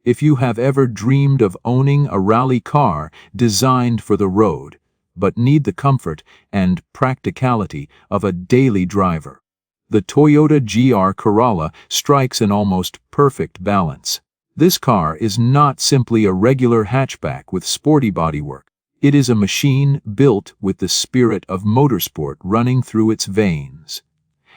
If you have ever dreamed of owning a rally car designed for the road, but need the comfort and practicality of a daily driver, the Toyota GR Corolla strikes an almost perfect balance. This car is not simply a regular hatchback with sporty bodywork. It is a machine built with the spirit of motorsport running through its veins.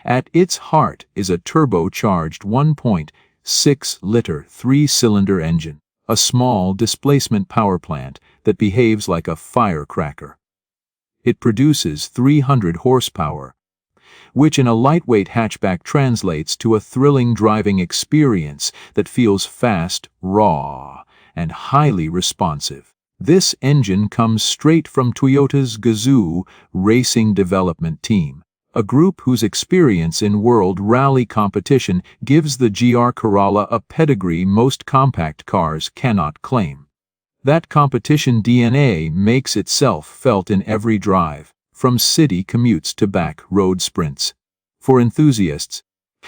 At its heart is a turbocharged 1.6-liter three-cylinder engine, a small displacement power plant that behaves like a firecracker. It produces 300 horsepower, which in a lightweight hatchback translates to a thrilling driving experience that feels fast, raw, and highly responsive. This engine comes straight from Toyota's Gazoo racing development team, a group whose experience in world rally competition gives the GR Corolla a pedigree most compact cars cannot claim. That competition DNA makes itself felt in every drive, from city commutes to back road sprints. For enthusiasts,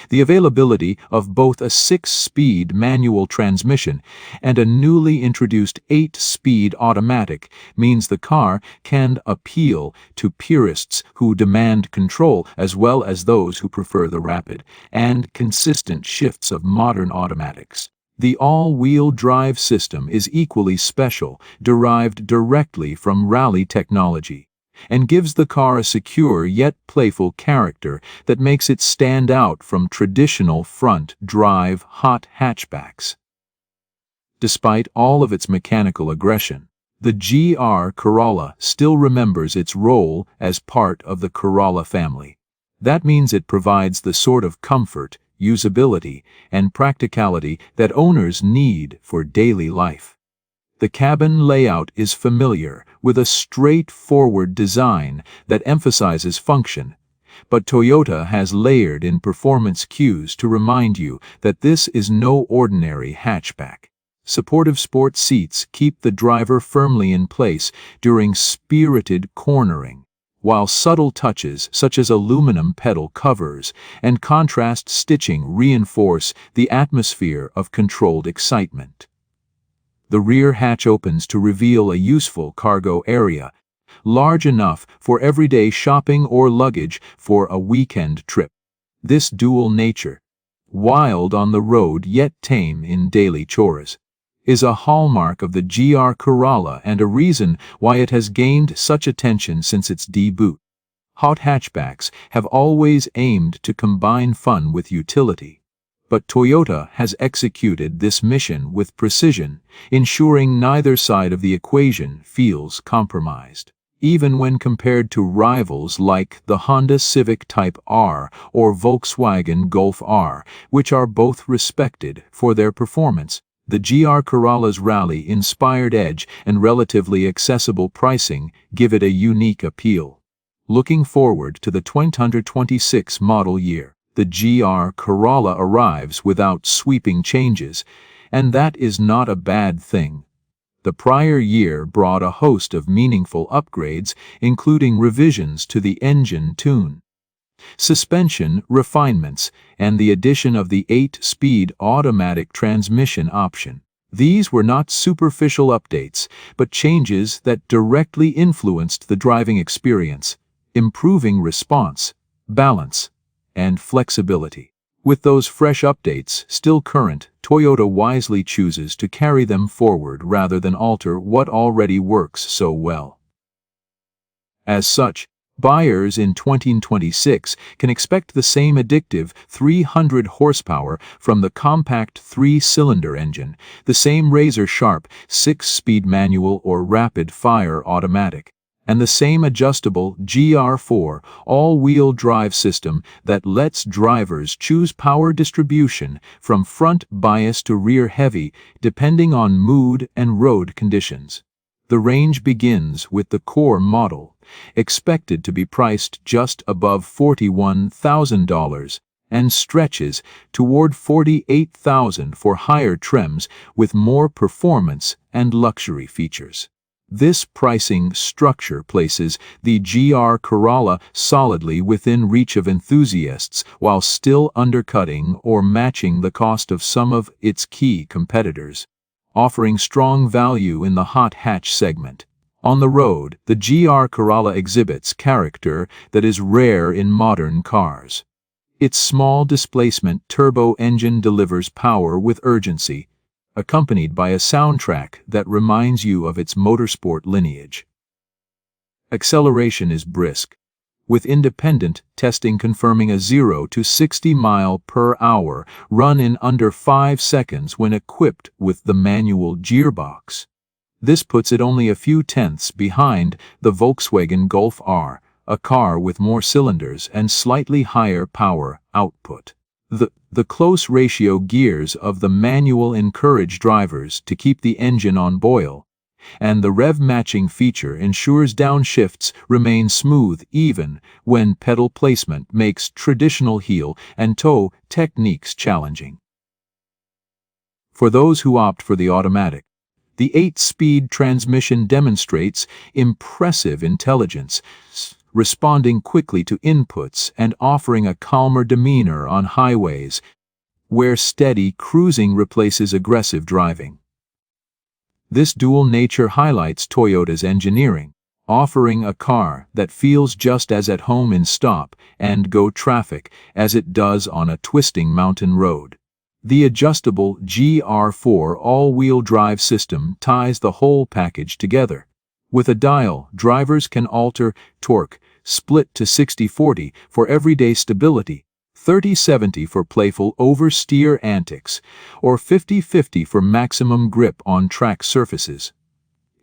the availability of both a 6-speed manual transmission and a newly introduced 8-speed automatic means the car can appeal to purists who demand control as well as those who prefer the rapid and consistent shifts of modern automatics. The all-wheel drive system is equally special, derived directly from rally technology, and gives the car a secure yet playful character that makes it stand out from traditional front-drive hot hatchbacks. Despite all of its mechanical aggression, the GR Corolla still remembers its role as part of the Corolla family. That means it provides the sort of comfort, usability, and practicality that owners need for daily life. The cabin layout is familiar, with a straightforward design that emphasizes function, but Toyota has layered in performance cues to remind you that this is no ordinary hatchback. Supportive sport seats keep the driver firmly in place during spirited cornering, while subtle touches such as aluminum pedal covers and contrast stitching reinforce the atmosphere of controlled excitement. The rear hatch opens to reveal a useful cargo area, large enough for everyday shopping or luggage for a weekend trip. This dual nature, wild on the road yet tame in daily chores, is a hallmark of the GR Corolla and a reason why it has gained such attention since its debut. Hot hatchbacks have always aimed to combine fun with utility, but Toyota has executed this mission with precision, ensuring neither side of the equation feels compromised. Even when compared to rivals like the Honda Civic Type R or Volkswagen Golf R, which are both respected for their performance, the GR Corolla's rally-inspired edge and relatively accessible pricing give it a unique appeal. Looking forward to the 2026 model year, the GR Corolla arrives without sweeping changes, and that is not a bad thing. The prior year brought a host of meaningful upgrades, including revisions to the engine tune, suspension refinements, and the addition of the 8-speed automatic transmission option. These were not superficial updates, but changes that directly influenced the driving experience, improving response, balance, and flexibility. With those fresh updates still current, Toyota wisely chooses to carry them forward rather than alter what already works so well. As such, buyers in 2026 can expect the same addictive 300 horsepower from the compact 3-cylinder engine, the same razor-sharp 6-speed manual or rapid-fire automatic, and the same adjustable GR4 all-wheel drive system that lets drivers choose power distribution from front bias to rear heavy depending on mood and road conditions. The range begins with the core model, expected to be priced just above $41,000, and stretches toward $48,000 for higher trims with more performance and luxury features. This pricing structure places the GR Corolla solidly within reach of enthusiasts while still undercutting or matching the cost of some of its key competitors. offering strong value in the hot hatch segment. On the road, the GR Corolla exhibits character that is rare in modern cars. Its small displacement turbo engine delivers power with urgency, accompanied by a soundtrack that reminds you of its motorsport lineage. Acceleration is brisk, with independent testing confirming a 0 to 60 mph run in under 5 seconds when equipped with the manual gearbox. This puts it only a few tenths behind the Volkswagen Golf R, a car with more cylinders and slightly higher power output. The close ratio gears of the manual encourage drivers to keep the engine on boil, and the rev matching feature ensures downshifts remain smooth even when pedal placement makes traditional heel and toe techniques challenging. For those who opt for the automatic, the 8-speed transmission demonstrates impressive intelligence, responding quickly to inputs and offering a calmer demeanor on highways, where steady cruising replaces aggressive driving. This dual nature highlights Toyota's engineering, offering a car that feels just as at home in stop and go traffic as it does on a twisting mountain road. The adjustable GR4 all-wheel drive system ties the whole package together. With a dial, drivers can alter torque, split to 60-40 for everyday stability, 30-70 for playful oversteer antics, or 50-50 for maximum grip on track surfaces.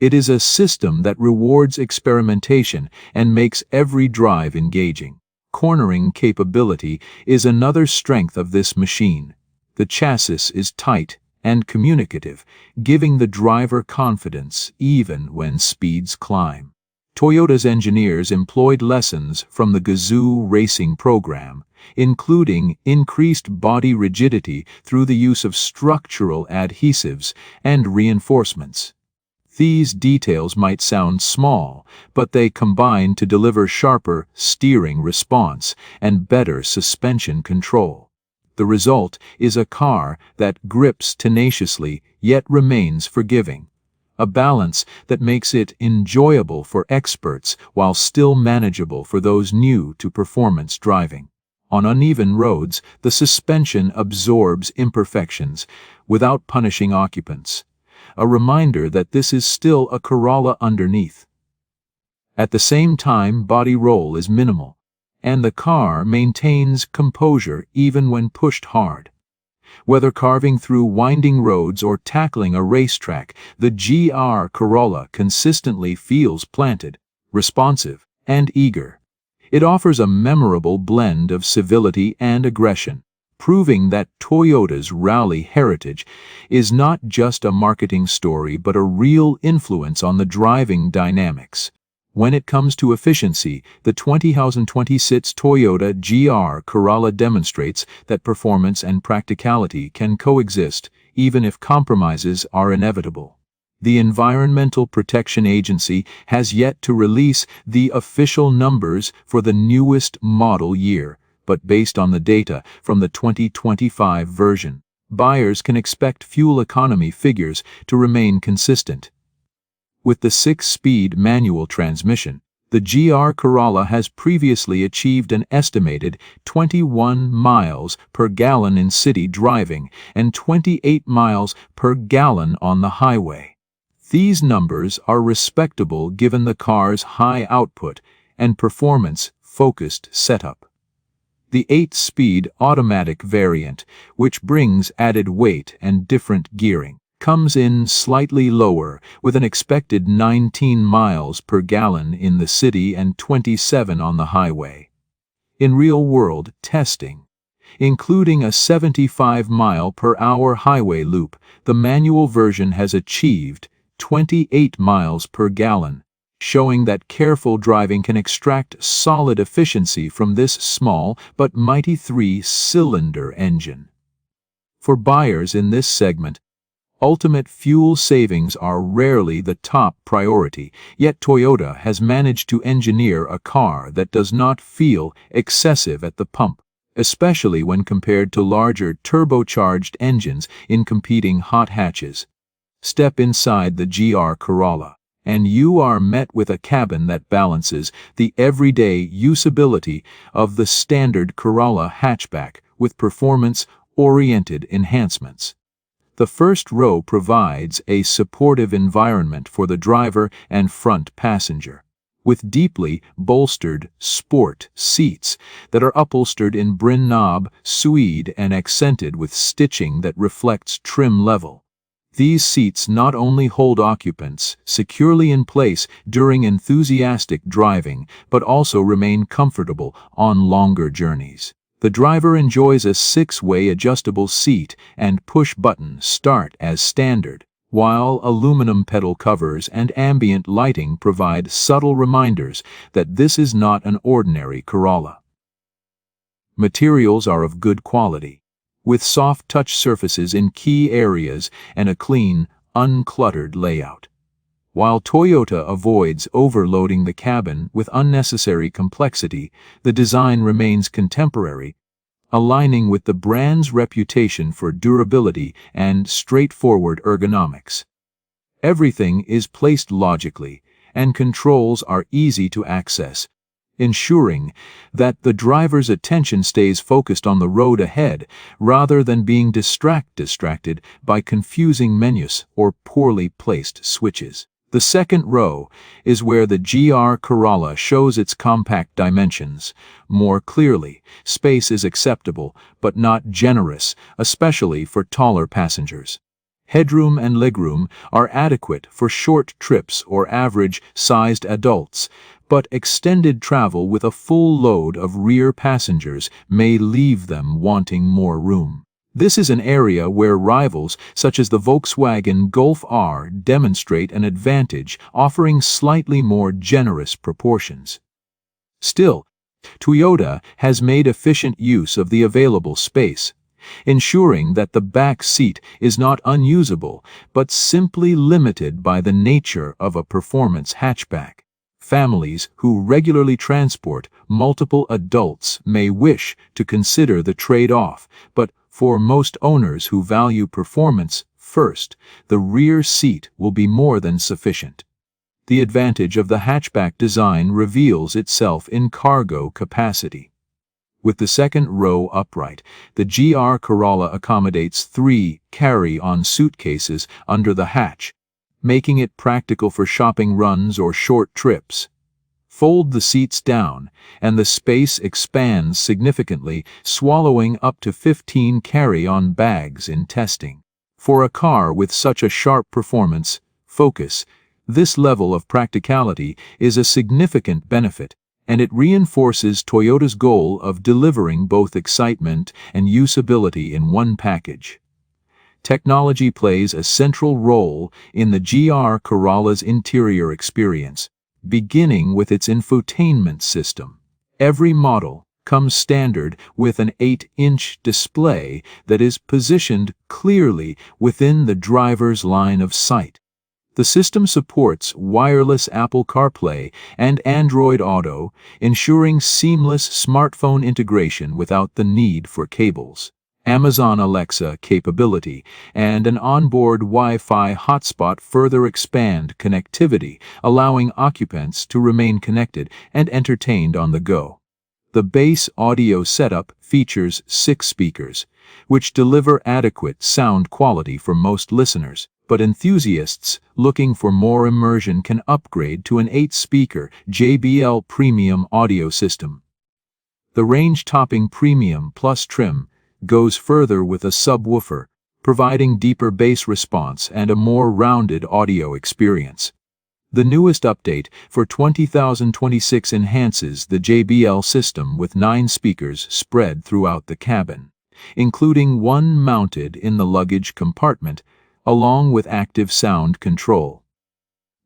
It is a system that rewards experimentation and makes every drive engaging. Cornering capability is another strength of this machine. The chassis is tight and communicative, giving the driver confidence even when speeds climb. Toyota's engineers employed lessons from the Gazoo racing program, including increased body rigidity through the use of structural adhesives and reinforcements. These details might sound small, but they combine to deliver sharper steering response and better suspension control. The result is a car that grips tenaciously yet remains forgiving, a balance that makes it enjoyable for experts while still manageable for those new to performance driving. On uneven roads, the suspension absorbs imperfections without punishing occupants, a reminder that this is still a Corolla underneath. At the same time, body roll is minimal, and the car maintains composure even when pushed hard. Whether carving through winding roads or tackling a racetrack, the GR Corolla consistently feels planted, responsive, and eager. It offers a memorable blend of civility and aggression, proving that Toyota's rally heritage is not just a marketing story but a real influence on the driving dynamics. When it comes to efficiency, the 2026 Toyota GR Corolla demonstrates that performance and practicality can coexist, even if compromises are inevitable. The Environmental Protection Agency has yet to release the official numbers for the newest model year, but based on the data from the 2025 version, buyers can expect fuel economy figures to remain consistent. With the 6-speed manual transmission, the GR Corolla has previously achieved an estimated 21 miles per gallon in city driving and 28 miles per gallon on the highway. These numbers are respectable given the car's high output and performance-focused setup. The 8-speed automatic variant, which brings added weight and different gearing, comes in slightly lower with an expected 19 miles per gallon in the city and 27 on the highway. In real-world testing, including a 75 mile/hour highway loop, the manual version has achieved 28 miles per gallon, showing that careful driving can extract solid efficiency from this small but mighty 3-cylinder engine. For buyers in this segment, ultimate fuel savings are rarely the top priority, yet Toyota has managed to engineer a car that does not feel excessive at the pump, especially when compared to larger turbocharged engines in competing hot hatches. Step inside the GR Corolla, and you are met with a cabin that balances the everyday usability of the standard Corolla hatchback with performance-oriented enhancements. The first row provides a supportive environment for the driver and front passenger, with deeply bolstered sport seats that are upholstered in Brin knob suede and accented with stitching that reflects trim level. These seats not only hold occupants securely in place during enthusiastic driving, but also remain comfortable on longer journeys. The driver enjoys a 6-way adjustable seat and push-button start as standard, while aluminum pedal covers and ambient lighting provide subtle reminders that this is not an ordinary Corolla. Materials are of good quality, with soft touch surfaces in key areas and a clean, uncluttered layout. While Toyota avoids overloading the cabin with unnecessary complexity, the design remains contemporary, aligning with the brand's reputation for durability and straightforward ergonomics. Everything is placed logically, and controls are easy to access, ensuring that the driver's attention stays focused on the road ahead rather than being distracted by confusing menus or poorly placed switches. The second row is where the GR Corolla shows its compact dimensions more clearly. Space is acceptable, but not generous, especially for taller passengers. Headroom and legroom are adequate for short trips or average-sized adults, but extended travel with a full load of rear passengers may leave them wanting more room. This is an area where rivals such as the Volkswagen Golf R demonstrate an advantage, offering slightly more generous proportions. Still, Toyota has made efficient use of the available space, ensuring that the back seat is not unusable, but simply limited by the nature of a performance hatchback. Families who regularly transport multiple adults may wish to consider the trade-off, but for most owners who value performance first, the rear seat will be more than sufficient. The advantage of the hatchback design reveals itself in cargo capacity. With the second row upright, the GR Corolla accommodates 3 carry-on suitcases under the hatch, making it practical for shopping runs or short trips. Fold the seats down, and the space expands significantly, swallowing up to 15 carry-on bags in testing. For a car with such a sharp performance focus, this level of practicality is a significant benefit, and it reinforces Toyota's goal of delivering both excitement and usability in one package. Technology plays a central role in the GR Corolla's interior experience, beginning with its infotainment system. Every model comes standard with an 8-inch display that is positioned clearly within the driver's line of sight. The system supports wireless Apple CarPlay and Android Auto, ensuring seamless smartphone integration without the need for cables. Amazon Alexa capability and an onboard Wi-Fi hotspot further expand connectivity, allowing occupants to remain connected and entertained on the go. The base audio setup features 6 speakers, which deliver adequate sound quality for most listeners, but enthusiasts looking for more immersion can upgrade to an 8-speaker JBL premium audio system. The range-topping Premium Plus trim goes further with a subwoofer, providing deeper bass response and a more rounded audio experience. The newest update for 2026 enhances the JBL system with 9 speakers spread throughout the cabin, including one mounted in the luggage compartment, along with active sound control.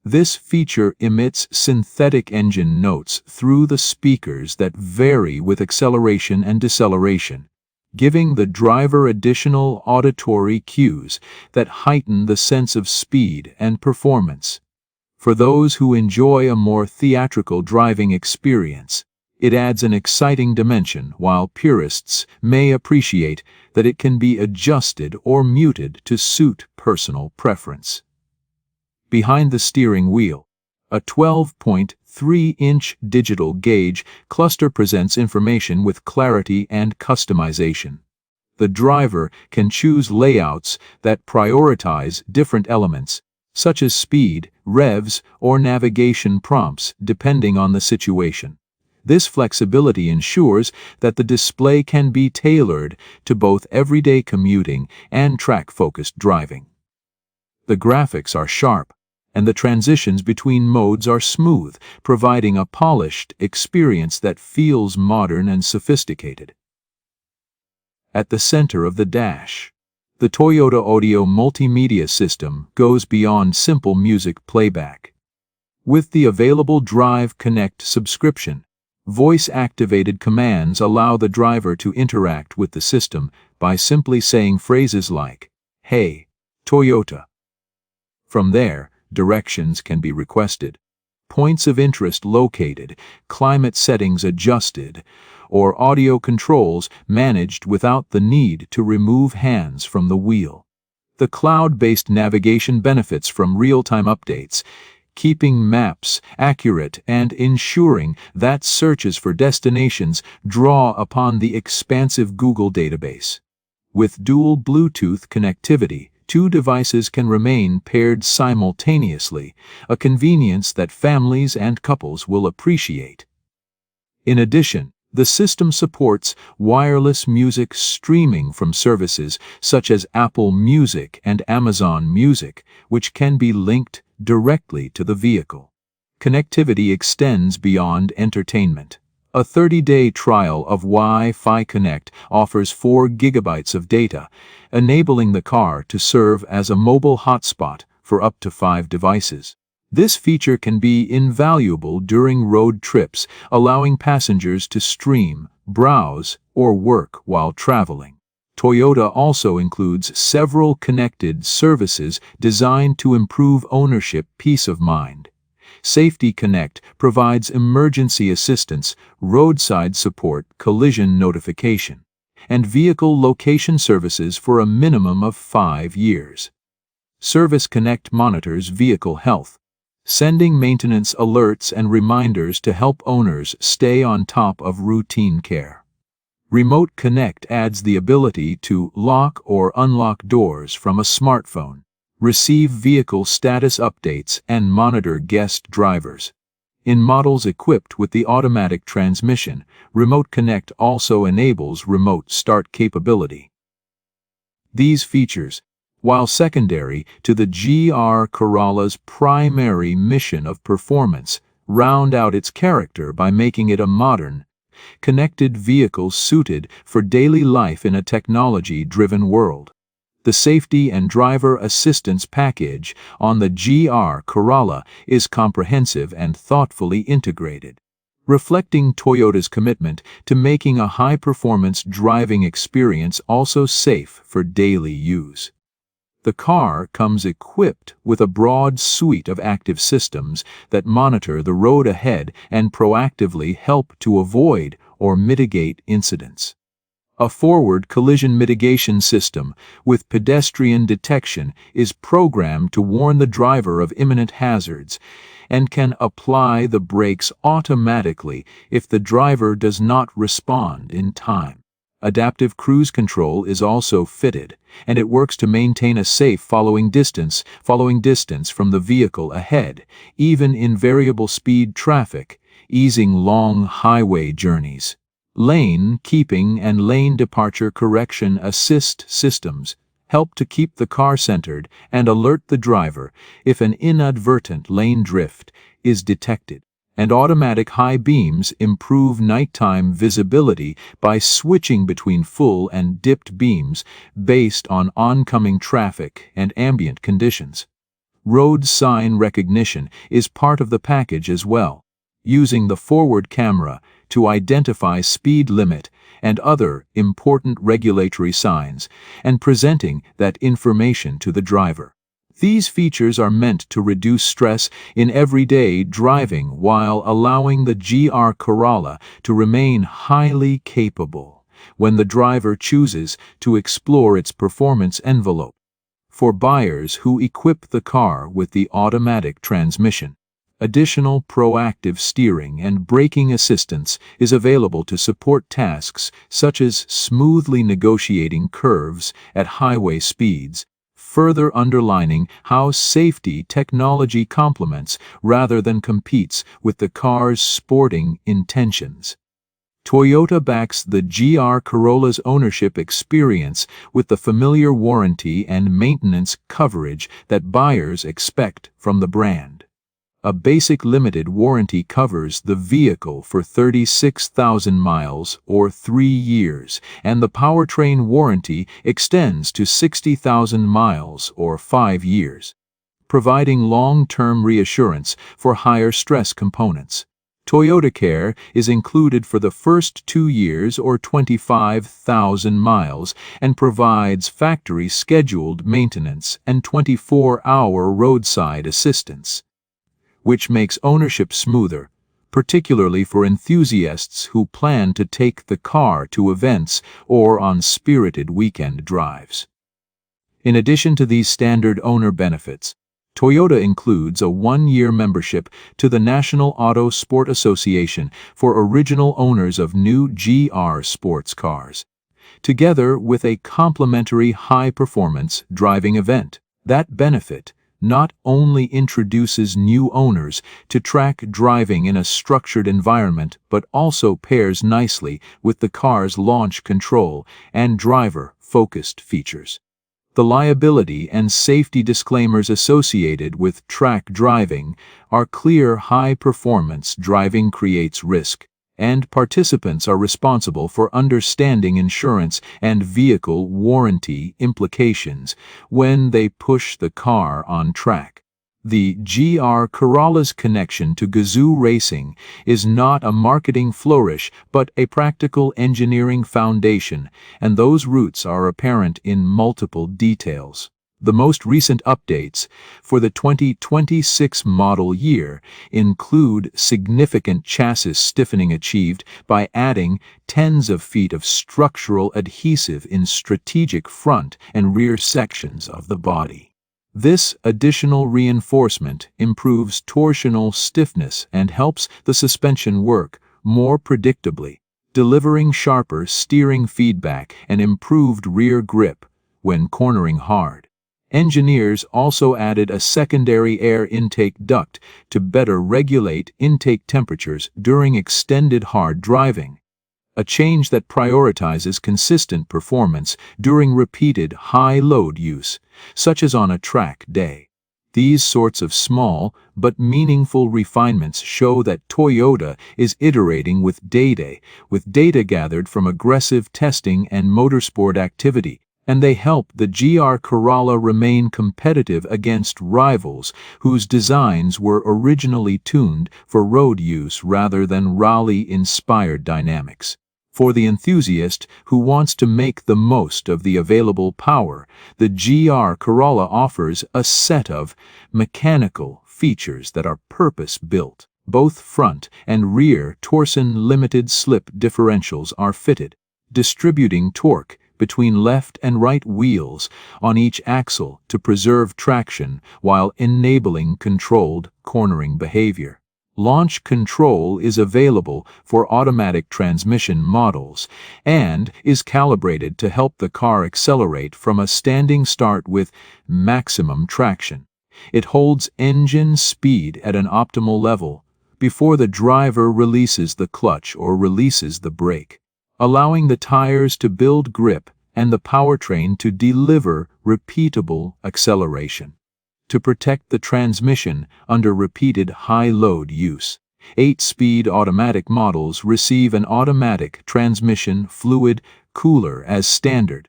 This feature emits synthetic engine notes through the speakers that vary with acceleration and deceleration, giving the driver additional auditory cues that heighten the sense of speed and performance. For those who enjoy a more theatrical driving experience, It adds an exciting dimension, while purists may appreciate that it can be adjusted or muted to suit personal preference. Behind the steering wheel, a 12.3-inch digital gauge cluster presents information with clarity and customization. The driver can choose layouts that prioritize different elements, such as speed, revs, or navigation prompts, depending on the situation. This flexibility ensures that the display can be tailored to both everyday commuting and track-focused driving. The graphics are sharp, and the transitions between modes are smooth, providing a polished experience that feels modern and sophisticated. At the center of the dash, the Toyota Audio multimedia system goes beyond simple music playback. With the available Drive Connect subscription, voice-activated commands allow the driver to interact with the system by simply saying phrases like, "Hey, Toyota." From there, directions can be requested, points of interest located, climate settings adjusted, or audio controls managed without the need to remove hands from the wheel. The cloud-based navigation benefits from real-time updates, keeping maps accurate and ensuring that searches for destinations draw upon the expansive Google database. With dual Bluetooth connectivity, two devices can remain paired simultaneously, a convenience that families and couples will appreciate. In addition, the system supports wireless music streaming from services such as Apple Music and Amazon Music, which can be linked directly to the vehicle. Connectivity extends beyond entertainment. A 30-day trial of Wi-Fi Connect offers 4 gigabytes of data, enabling the car to serve as a mobile hotspot for up to 5 devices. This feature can be invaluable during road trips, allowing passengers to stream, browse, or work while traveling. Toyota also includes several connected services designed to improve ownership peace of mind. Safety Connect provides emergency assistance, roadside support, collision notification, and vehicle location services for a minimum of 5 years. Service Connect monitors vehicle health, sending maintenance alerts and reminders to help owners stay on top of routine care. Remote Connect adds the ability to lock or unlock doors from a smartphone, receive vehicle status updates, and monitor guest drivers. In models equipped with the automatic transmission, Remote Connect also enables remote start capability. These features, while secondary to the GR Corolla's primary mission of performance, round out its character by making it a modern, connected vehicle suited for daily life in a technology-driven world. The safety and driver assistance package on the GR Corolla is comprehensive and thoughtfully integrated, reflecting Toyota's commitment to making a high-performance driving experience also safe for daily use. The car comes equipped with a broad suite of active systems that monitor the road ahead and proactively help to avoid or mitigate incidents. A forward collision mitigation system with pedestrian detection is programmed to warn the driver of imminent hazards and can apply the brakes automatically if the driver does not respond in time. Adaptive cruise control is also fitted, and it works to maintain a safe following distance from the vehicle ahead, even in variable speed traffic, easing long highway journeys. Lane keeping and lane departure correction assist systems help to keep the car centered and alert the driver if an inadvertent lane drift is detected. And automatic high beams improve nighttime visibility by switching between full and dipped beams based on oncoming traffic and ambient conditions. Road sign recognition is part of the package as well, using the forward camera to identify speed limit and other important regulatory signs and presenting that information to the driver. These features are meant to reduce stress in everyday driving while allowing the GR Corolla to remain highly capable when the driver chooses to explore its performance envelope. For buyers who equip the car with the automatic transmission, additional proactive steering and braking assistance is available to support tasks such as smoothly negotiating curves at highway speeds, further underlining how safety technology complements rather than competes with the car's sporting intentions. Toyota backs the GR Corolla's ownership experience with the familiar warranty and maintenance coverage that buyers expect from the brand. A basic limited warranty covers the vehicle for 36,000 miles or 3 years, and the powertrain warranty extends to 60,000 miles or 5 years, providing long-term reassurance for higher stress components. Toyota Care is included for the first 2 years or 25,000 miles and provides factory-scheduled maintenance and 24-hour roadside assistance, which makes ownership smoother, particularly for enthusiasts who plan to take the car to events or on spirited weekend drives. In addition to these standard owner benefits, Toyota includes a 1-year membership to the National Auto Sport Association for original owners of new GR sports cars, together with a complimentary high-performance driving event. That benefit not only introduces new owners to track driving in a structured environment but also pairs nicely with the car's launch control and driver-focused features. The liability and safety disclaimers associated with track driving are clear. High-performance driving creates risk, and participants are responsible for understanding insurance and vehicle warranty implications when they push the car on track. The GR Corolla's connection to Gazoo racing is not a marketing flourish but a practical engineering foundation, and those roots are apparent in multiple details. The most recent updates for the 2026 model year include significant chassis stiffening achieved by adding tens of feet of structural adhesive in strategic front and rear sections of the body. This additional reinforcement improves torsional stiffness and helps the suspension work more predictably, delivering sharper steering feedback and improved rear grip when cornering hard. Engineers also added a secondary air intake duct to better regulate intake temperatures during extended hard driving, a change that prioritizes consistent performance during repeated high-load use, such as on a track day. These sorts of small but meaningful refinements show that Toyota is iterating with data gathered from aggressive testing and motorsport activity, and they help the GR Corolla remain competitive against rivals whose designs were originally tuned for road use rather than rally-inspired dynamics. For the enthusiast who wants to make the most of the available power, the GR Corolla offers a set of mechanical features that are purpose-built. Both front and rear torsion limited slip differentials are fitted, distributing torque between left and right wheels on each axle to preserve traction while enabling controlled cornering behavior. Launch control is available for automatic transmission models and is calibrated to help the car accelerate from a standing start with maximum traction. It holds engine speed at an optimal level before the driver releases the clutch or releases the brake, allowing the tires to build grip and the powertrain to deliver repeatable acceleration. To protect the transmission under repeated high-load use, 8-speed automatic models receive an automatic transmission fluid cooler as standard,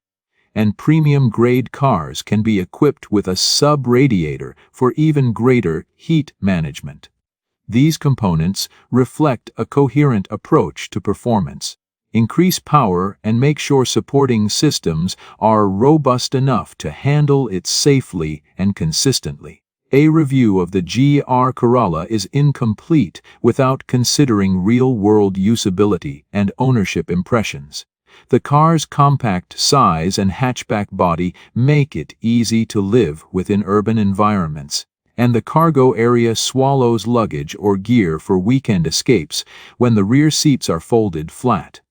and premium-grade cars can be equipped with a sub-radiator for even greater heat management. These components reflect a coherent approach to performance, increase power, and make sure supporting systems are robust enough to handle it safely and consistently. A review of the GR Corolla is incomplete without considering real-world usability and ownership impressions. The car's compact size and hatchback body make it easy to live within urban environments, and the cargo area swallows luggage or gear for weekend escapes when the rear seats are folded flat.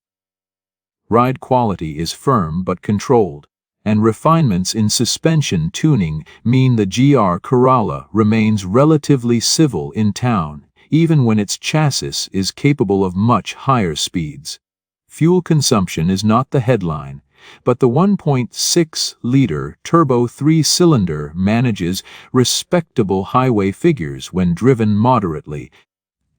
Ride quality is firm but controlled, and refinements in suspension tuning mean the GR Corolla remains relatively civil in town, even when its chassis is capable of much higher speeds. Fuel consumption is not the headline, but the 1.6-liter turbo 3-cylinder manages respectable highway figures when driven moderately,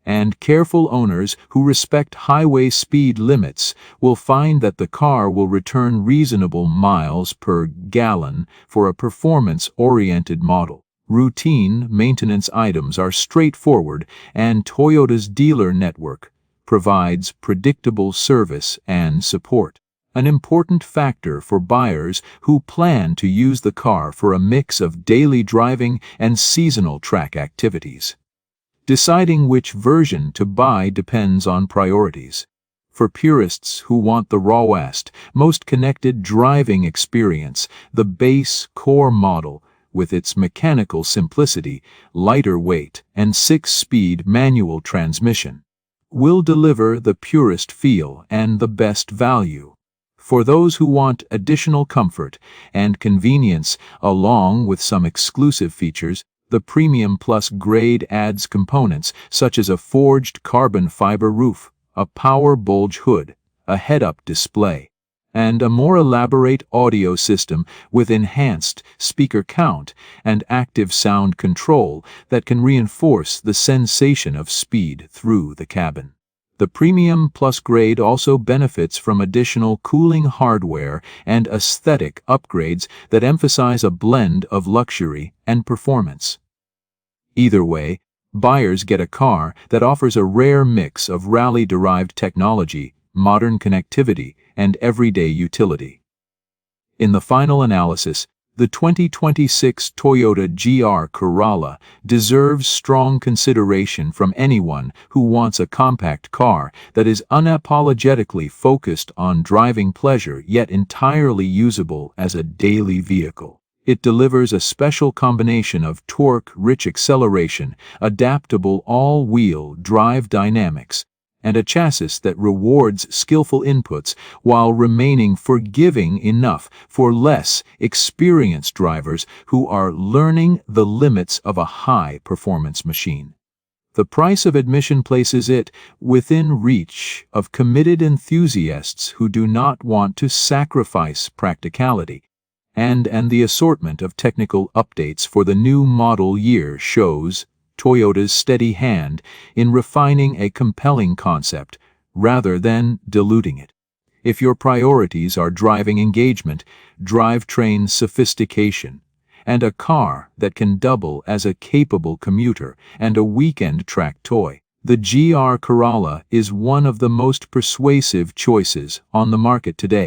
and careful owners who respect highway speed limits will find that the car will return reasonable miles per gallon for a performance-oriented model. Routine maintenance items are straightforward, and Toyota's dealer network provides predictable service and support, an important factor for buyers who plan to use the car for a mix of daily driving and seasonal track activities. Deciding which version to buy depends on priorities. For purists who want the rawest, most connected driving experience, the base core model, with its mechanical simplicity, lighter weight, and 6-speed manual transmission, will deliver the purest feel and the best value. For those who want additional comfort and convenience along with some exclusive features, the Premium Plus grade adds components such as a forged carbon fiber roof, a power bulge hood, a head-up display, and a more elaborate audio system with enhanced speaker count and active sound control that can reinforce the sensation of speed through the cabin. The Premium Plus grade also benefits from additional cooling hardware and aesthetic upgrades that emphasize a blend of luxury and performance. Either way, buyers get a car that offers a rare mix of rally-derived technology, modern connectivity, and everyday utility. In the final analysis, the 2026 Toyota GR Corolla deserves strong consideration from anyone who wants a compact car that is unapologetically focused on driving pleasure yet entirely usable as a daily vehicle. It delivers a special combination of torque-rich acceleration, adaptable all-wheel drive dynamics, and a chassis that rewards skillful inputs while remaining forgiving enough for less experienced drivers who are learning the limits of a high-performance machine. The price of admission places it within reach of committed enthusiasts who do not want to sacrifice practicality, and the assortment of technical updates for the new model year shows Toyota's steady hand in refining a compelling concept rather than diluting it. If your priorities are driving engagement, drivetrain sophistication, and a car that can double as a capable commuter and a weekend track toy, the GR Corolla is one of the most persuasive choices on the market today.